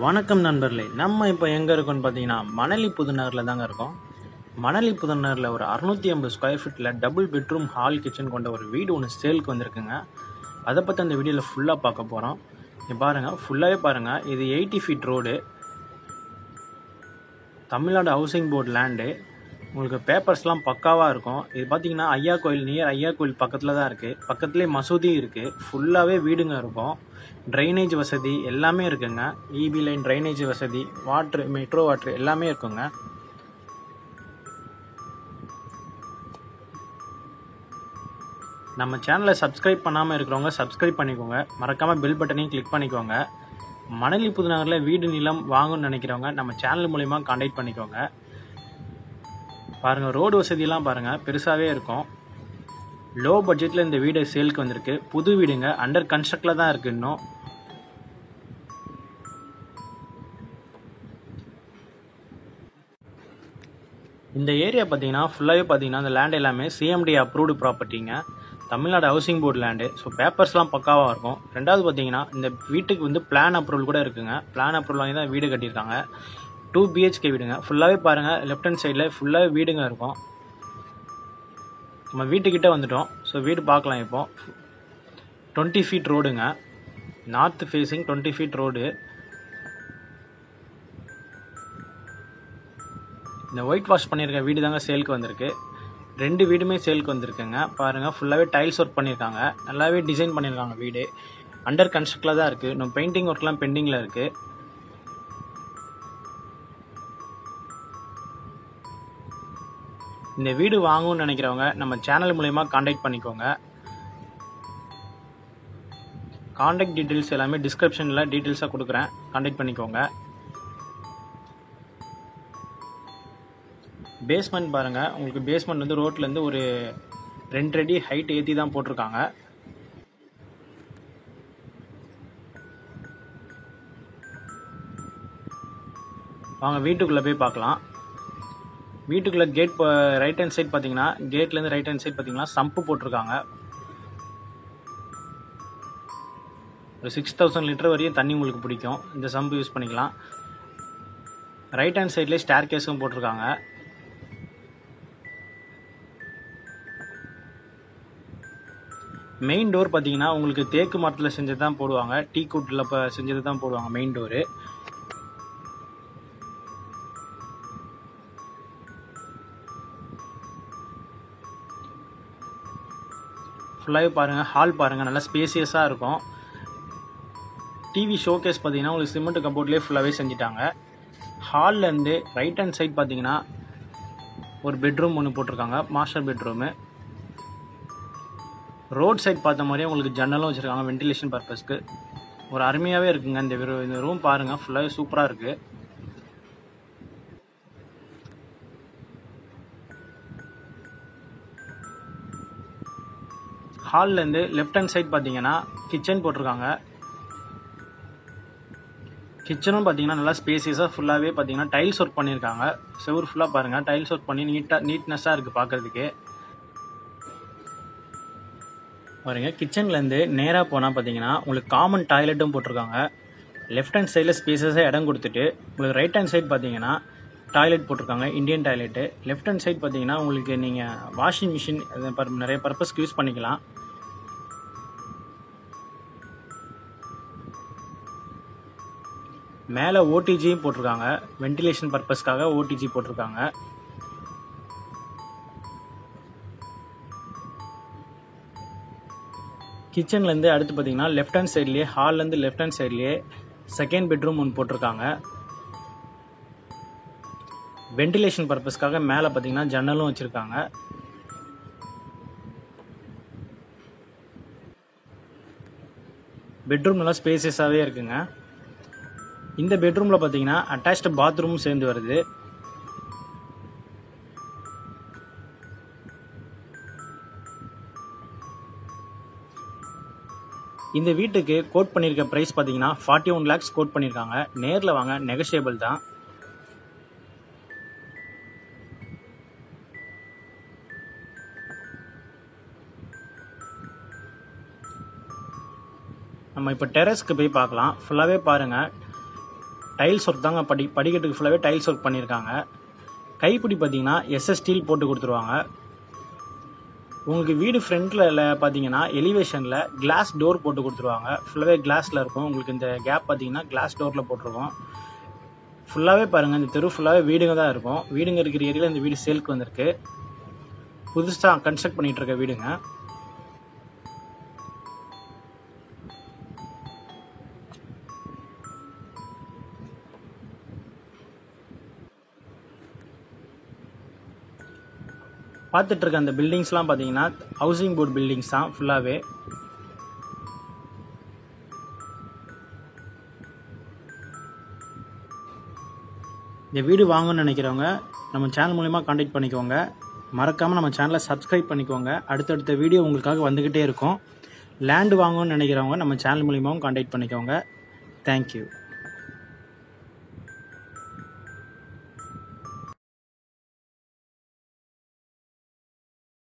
வணக்கம் நண்பர்களே. நம்ம இப்போ எங்கே இருக்கோம்னு பார்த்தீங்கன்னா மணலி புதுநகரில் தாங்க இருக்கோம். மணலி புதுநகரில் ஒரு 650 ஸ்கொயர் ஃபீட்டில் டபுள் பெட்ரூம் ஹால் கிச்சன் கொண்ட ஒரு வீடு ஒன்று சேலுக்கு வந்திருக்குங்க. அதை பற்றி அந்த வீடியோவில் ஃபுல்லாக பார்க்க போகிறோம். இங்கே பாருங்கள், ஃபுல்லாகவே பாருங்கள். இது 80 feet road, Tamil Nadu housing board land. உங்களுக்கு பேப்பர்ஸ்லாம் பக்காவாக இருக்கும். இது பார்த்தீங்கன்னா ஐயா கோயில், நியர் ஐயா கோயில் பக்கத்தில் தான் இருக்குது. பக்கத்துலேயே மசூதியும் இருக்குது. ஃபுல்லாகவே வீடுங்க இருக்கும். ட்ரைனேஜ் வசதி எல்லாமே இருக்குங்க. இபி லைன், ட்ரைனேஜ் வசதி, வாட்ரு, மெட்ரோ வாட்ரு எல்லாமே இருக்குங்க. நம்ம சேனலை சப்ஸ்கிரைப் பண்ணாமல் இருக்கிறவங்க சப்ஸ்கிரைப் பண்ணிக்கோங்க. மறக்காமல் பெல் பட்டனையும் கிளிக் பண்ணிக்கோங்க. மணலி புதுநகரில் வீடு நிலம் வாங்கணும்னு நினைக்கிறவங்க நம்ம சேனல் மூலிமா கான்டாக்ட் பண்ணிக்கோங்க. பாருங்கள், ரோடு வசதியெல்லாம் பாருங்கள், பெருசாகவே இருக்கும். லோ பட்ஜெட்டில் இந்த வீடு சேலுக்கு வந்திருக்கு. புது வீடுங்க, அண்டர் கன்ஸ்ட்ரக்டில் தான் இருக்குது இன்னும். இந்த ஏரியா பார்த்தீங்கன்னா ஃபுல்லாகவே பார்த்தீங்கன்னா இந்த லேண்ட் எல்லாமே சிஎம்டி அப்ரூவ்டு ப்ராப்பர்ட்டிங்க, Tamil Nadu housing board land. So பேப்பர்ஸ்லாம் பக்காவாக இருக்கும். ரெண்டாவது பார்த்தீங்கன்னா இந்த வீட்டுக்கு வந்து பிளான் அப்ரூவல் கூட இருக்குங்க. பிளான் அப்ரூவல் வாங்கி தான் வீடு கட்டியிருக்காங்க. 2 BHK வீடுங்க. ஃபுல்லாகவே பாருங்கள், லெஃப்ட் ஹேண்ட் சைடில் ஃபுல்லாகவே வீடுங்க இருக்கும். நம்ம வீட்டுக்கிட்ட வந்துட்டோம். ஸோ வீடு பார்க்கலாம். இப்போ 20 ஃபீட் ரோடுங்க, நார்த் ஃபேஸிங் 20 ஃபீட் ரோடு. இந்த ஒயிட் வாஷ் பண்ணியிருக்க வீடு தாங்க சேலுக்கு வந்திருக்கு. 2 வீடுமே சேலுக்கு வந்திருக்குங்க. பாருங்கள், ஃபுல்லாகவே டைல்ஸ் ஒர்க் பண்ணியிருக்காங்க. நல்லாவே டிசைன் பண்ணியிருக்காங்க. வீடு அண்டர் கன்ஸ்ட்ரக்டில் தான் இருக்குது. இன்னும் பெயிண்டிங் ஒர்க்லாம் பெண்டிங்கில் இருக்குது. இந்த வீடு வாங்கணும்னு நினைக்கிறவங்க நம்ம சேனல் மூலயமா கான்டாக்ட் பண்ணிக்கோங்க. கான்டாக்ட் டீட்டெயில்ஸ் எல்லாமே டிஸ்கிரிப்ஷனில் டீட்டெயில்ஸாக கொடுக்குறேன், கான்டாக்ட் பண்ணிக்கோங்க. பேஸ்மெண்ட் பாருங்கள், உங்களுக்கு பேஸ்மெண்ட் வந்து ரோட்லேருந்து ஒரு 2 அடி ஹைட் ஏற்றி தான் போட்டிருக்காங்க. வாங்க வீட்டுக்குள்ளே போய் பார்க்கலாம். வீட்டுக்குள்ளே கேட் ரைட் ஹேண்ட் சைட் பார்த்தீங்கன்னா, கேட்லேருந்து ரைட் ஹேண்ட் சைட் பார்த்தீங்கன்னா சம்பு போட்டிருக்காங்க. ஒரு 6000 லிட்டர் வரையும் தண்ணி உங்களுக்கு பிடிக்கும். இந்த சம்பு யூஸ் பண்ணிக்கலாம். ரைட் ஹேண்ட் சைட்லேயே ஸ்டேர் கேஸும் போட்டிருக்காங்க. மெயின் டோர் பார்த்தீங்கன்னா உங்களுக்கு தேக்கு மரத்தில் செஞ்சது தான் போடுவாங்க. டீ கூட்டில் இப்போ செஞ்சது தான் போடுவாங்க மெயின் டோரு. ஃபுல்லாகவே பாருங்கள், ஹால் பாருங்கள், நல்லா ஸ்பேசியஸாக இருக்கும். டிவி ஷோகேஸ் பார்த்தீங்கன்னா உங்களுக்கு சிமெண்ட் கபோர்ட்லேயே ஃபுல்லாகவே செஞ்சுட்டாங்க. ஹால்லேருந்து ரைட் ஹேண்ட் சைட் பார்த்தீங்கன்னா ஒரு பெட்ரூம் ஒன்று போட்டிருக்காங்க, மாஸ்டர் பெட்ரூமு. ரோட் சைட் பார்த்த மாதிரியே உங்களுக்கு ஜன்னலும் வச்சுருக்காங்க வென்டிலேஷன் பர்பஸ்க்கு. ஒரு அருமையாகவே இருக்குங்க. இந்த ரூம் பாருங்கள், ஃபுல்லாகவே சூப்பராக இருக்குது. ஹால்லேருந்து லெஃப்ட் ஹேண்ட் சைட் பார்த்தீங்கன்னா கிச்சன் போட்டிருக்காங்க. கிச்சனும் பார்த்தீங்கன்னா நல்லா ஸ்பேசியஸாக ஃபுல்லாகவே பார்த்தீங்கன்னா டைல்ஸ் ஒர்க் பண்ணியிருக்காங்க. செவுர் ஃபுல்லாக பாருங்கள், டைல்ஸ் ஒர்க் பண்ணி நீட்னஸாக இருக்குது பார்க்குறதுக்கு. பாருங்க, கிச்சன்லேருந்து நேராக போனால் பார்த்தீங்கன்னா உங்களுக்கு காமன் டாய்லெட்டும் போட்டிருக்காங்க. லெஃப்ட் ஹேண்ட் சைடில் ஸ்பேசஸாக இடம் கொடுத்துட்டு உங்களுக்கு ரைட் ஹேண்ட் சைட் பார்த்தீங்கன்னா டாய்லெட் போட்டிருக்காங்க, Indian toilet. Left hand side பார்த்தீங்கன்னா உங்களுக்கு நீங்கள் வாஷிங் மிஷின் நிறைய பர்பஸ்க்கு யூஸ் பண்ணிக்கலாம். மேலே ஓடிஜியும் போட்டிருக்காங்க, வென்டிலேஷன் பர்பஸ்க்காக ஓடிஜி போட்டிருக்காங்க. கிச்சன்லேருந்து அடுத்து பார்த்தீங்கன்னா லெஃப்ட் ஹேண்ட் சைட்லேயே, ஹால்லேருந்து லெஃப்ட் ஹேண்ட் சைட்லேயே செகண்ட் பெட்ரூம் ஒன்று போட்டிருக்காங்க. வென்டிலேஷன் பர்பஸ்க்காக மேலே பார்த்தீங்கன்னா ஜன்னலும் வச்சுருக்காங்க. பெட்ரூம் நல்லா ஸ்பேசியஸாகவே இருக்குங்க. இந்த பெட்ரூமில் பார்த்தீங்கன்னா அட்டாச்டு பாத்ரூமும் சேர்ந்து வருது. இந்த வீட்டுக்கு கோட் பண்ணியிருக்க ப்ரைஸ் பார்த்தீங்கன்னா 41 lakhs கோட் பண்ணியிருக்காங்க. நேரில் வாங்க, நெகோஷியபிள் தான். நம்ம இப்போ டெரஸ்க்கு போய் பார்க்கலாம். ஃபுல்லாகவே பாருங்கள், டைல்ஸ் ஒர்க் தாங்க. படிக்கட்டுக்கு ஃபுல்லாகவே டைல்ஸ் ஒர்க் பண்ணியிருக்காங்க. கைப்பிடி பார்த்தீங்கன்னா எஸ்எஸ் ஸ்டீல் போட்டு கொடுத்துருவாங்க. உங்களுக்கு வீடு ஃப்ரண்ட்டில் பார்த்தீங்கன்னா எலிவேஷனில் கிளாஸ் டோர் போட்டு கொடுத்துருவாங்க. ஃபுல்லாகவே கிளாஸில் இருக்கும். உங்களுக்கு இந்த கேப் பார்த்தீங்கன்னா கிளாஸ் டோரில் போட்டிருக்கோம். ஃபுல்லாகவே பாருங்கள், இந்த தெரு ஃபுல்லாகவே வீடுங்க தான் இருக்கும். வீடுங்க இருக்கிற ஏரியாவில் இந்த வீடு சேலுக்கு வந்திருக்கு. புதுசாக கன்ஸ்ட்ரக்ட் பண்ணிகிட்டு இருக்க வீடுங்க. பார்த்துட்டு இருக்க அந்த பில்டிங்ஸ்லாம் பார்த்தீங்கன்னா ஹவுசிங் போர்டு பில்டிங்ஸ் தான் ஃபுல்லாகவே. இந்த வீடு வாங்கணும்னு நினைக்கிறவங்க நம்ம சேனல் மூலிமா காண்டாக்ட் பண்ணிக்கோங்க. மறக்காமல் நம்ம சேனலை சப்ஸ்கிரைப் பண்ணிக்கோங்க. அடுத்தடுத்த வீடியோ உங்களுக்காக வந்துக்கிட்டே இருக்கும். லேண்டு வாங்கணும்னு நினைக்கிறவங்க நம்ம சேனல் மூலிமாவும் காண்டாக்ட் பண்ணிக்கோங்க. தேங்க்யூ.